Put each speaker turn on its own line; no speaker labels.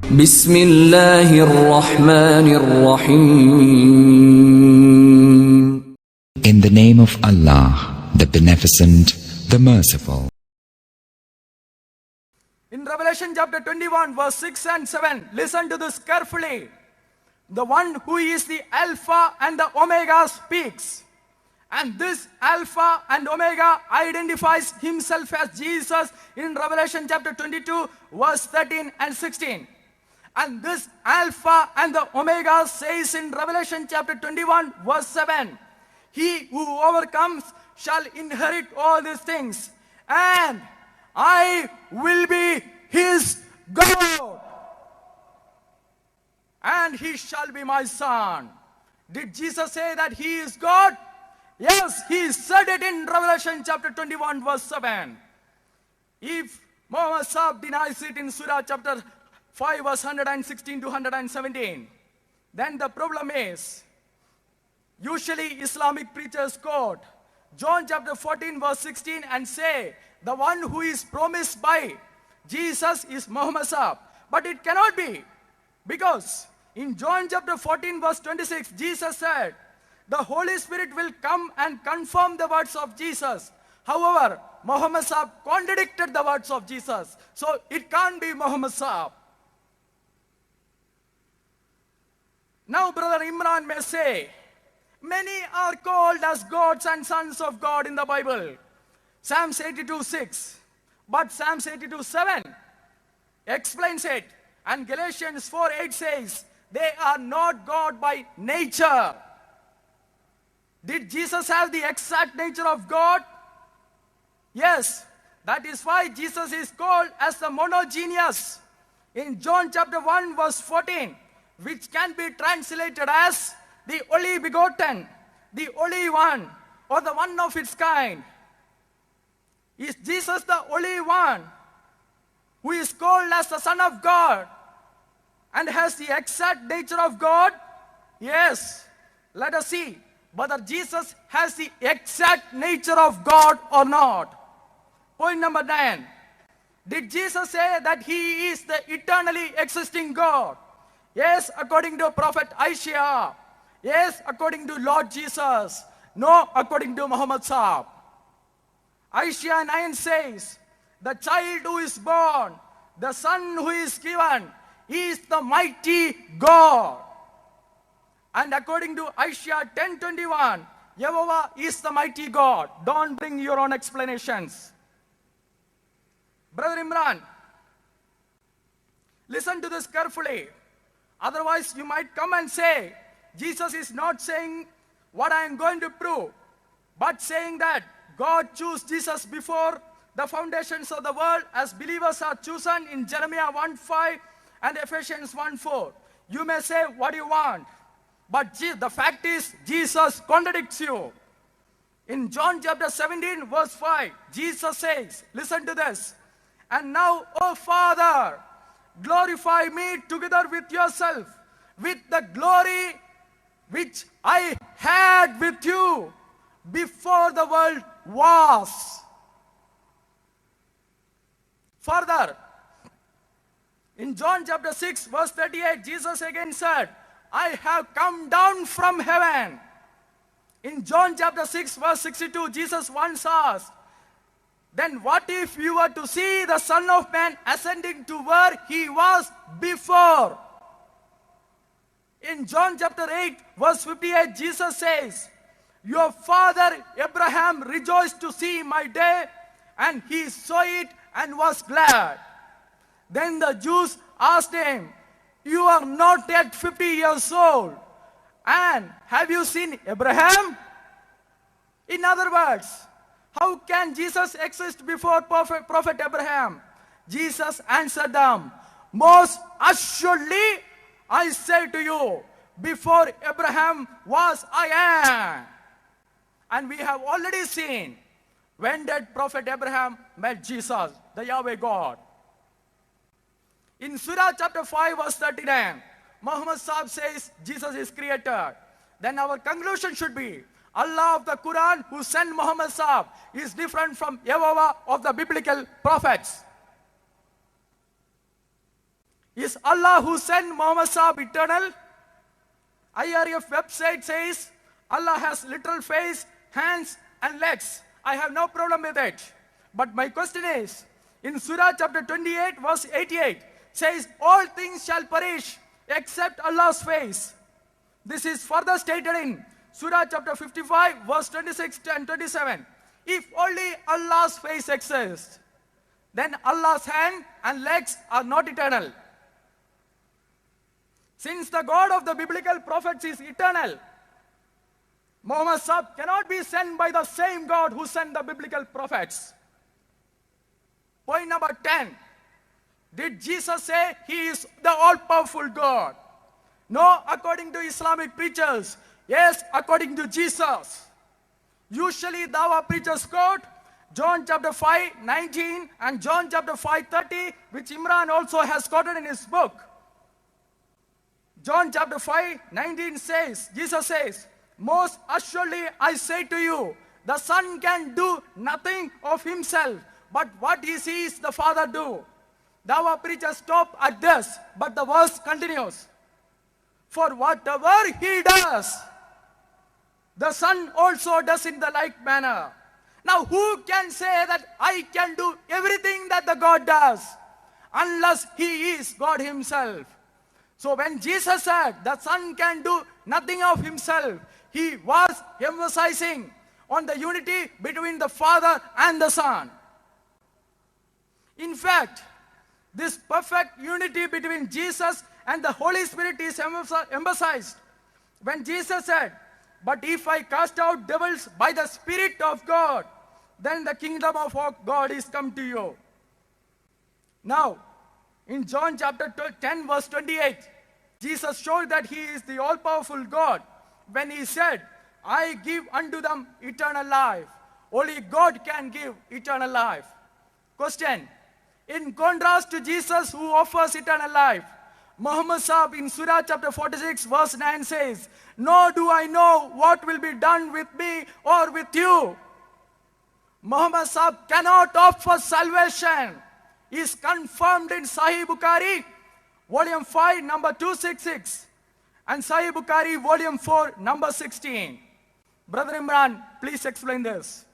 Bismillahir-Rahmanir-Rahim.
In the name of Allah, the Beneficent, the Merciful.
In Revelation chapter 21, verse 6 and 7, listen to this carefully. The one who is the Alpha and the Omega speaks. And this Alpha and Omega identifies himself as Jesus in Revelation chapter 22, verse 13 and 16. And this Alpha and the Omega says in Revelation chapter 21, verse 7, he who overcomes shall inherit all these things, and I will be his God, and he shall be my son. Did Jesus say that he is God? Yes, he said it in Revelation chapter 21, verse 7. If Muhammad Sahib denies it in Surah chapter 5, verse 116 to 117, then the problem is, usually Islamic preachers quote John chapter 14, verse 16 and say, the one who is promised by Jesus is Muhammad Sahib. But it cannot be, because in John chapter 14, verse 26, Jesus said, the Holy Spirit will come and confirm the words of Jesus. However, Muhammad Sahib contradicted the words of Jesus. So it can't be Muhammad Sahib. Now Brother Imran may say, many are called as gods and sons of God in the Bible. Psalms 82:6. But Psalms 82:7 explains it. And Galatians 4:8 says, they are not God by nature. Did Jesus have the exact nature of God? Yes. That is why Jesus is called as the monogeneous in John chapter 1, verse 14, which can be translated as the only begotten, the only one, or the one of its kind. Is Jesus the only one who is called as the Son of God and has the exact nature of God? Yes. Let us see whether Jesus has the exact nature of God or not. Point number 9. Did Jesus say that he is the eternally existing God? Yes, according to Prophet Isaiah. Yes, according to Lord Jesus. No, according to Muhammad Sahib. Isaiah 9 says, the child who is born, the son who is given, he is the mighty God. And according to Isaiah 10:21, Yehovah is the mighty God. Don't bring your own explanations. Brother Imran, listen to this carefully. Otherwise, you might come and say, Jesus is not saying what I am going to prove, but saying that God chose Jesus before the foundations of the world as believers are chosen in Jeremiah 1:5 and Ephesians 1:4. You may say what you want, but the fact is Jesus contradicts you. In John chapter 17, verse 5, Jesus says, listen to this, and now, O Father, glorify me together with yourself, with the glory which I had with you before the world was. Further, in John chapter 6, verse 38, Jesus again said, I have come down from heaven. In John chapter 6, verse 62, Jesus once asked, then what if you were to see the Son of Man ascending to where he was before? In John chapter 8, verse 58, Jesus says, your father Abraham rejoiced to see my day, and he saw it and was glad. Then the Jews asked him, you are not yet 50 years old, and have you seen Abraham? In other words, how can Jesus exist before Prophet Abraham? Jesus answered them, most assuredly I say to you, before Abraham was, I am. And we have already seen, when did Prophet Abraham met Jesus, the Yahweh God? In Surah chapter 5, verse 39, Muhammad Sahib says Jesus is creator. Then our conclusion should be, Allah of the Quran who sent Muhammad Sahib is different from Yehovah of the biblical prophets. Is Allah who sent Muhammad Sahib eternal? IRF website says Allah has literal face, hands and legs. I have no problem with it. But my question is, in Surah chapter 28 verse 88 says all things shall perish except Allah's face. This is further stated in Surah chapter 55 verse 26 and 27. If only Allah's face exists, then Allah's hand and legs are not eternal. Since the God of the biblical prophets is eternal, Muhammad Sahib cannot be sent by the same God who sent the biblical prophets. Point number 10. Did Jesus say he is the all-powerful God? No, according to Islamic preachers. Yes, according to Jesus. Usually Dawa preachers quote John chapter 5:19 and John chapter 5:30, which Imran also has quoted in his book. John chapter 5:19 says, Jesus says, most assuredly I say to you, the Son can do nothing of himself, but what he sees the Father do. Dawa preachers stop at this, but the verse continues. For whatever he does, the Son also does in the like manner. Now who can say that I can do everything that the God does, unless he is God himself? So when Jesus said the Son can do nothing of himself, he was emphasizing on the unity between the Father and the Son. In fact, this perfect unity between Jesus and the Holy Spirit is emphasized when Jesus said, but if I cast out devils by the Spirit of God, then the kingdom of God is come to you. Now, in John chapter 10 verse 28, Jesus showed that he is the all-powerful God when he said, I give unto them eternal life. Only God can give eternal life. Question. In contrast to Jesus who offers eternal life, Muhammad Sahib in Surah chapter 46 verse 9 says, nor do I know what will be done with me or with you. Muhammad Sahib cannot offer salvation. He is confirmed in Sahih Bukhari, volume 5, number 266, and Sahih Bukhari, volume 4, number 16. Brother Imran, please explain this.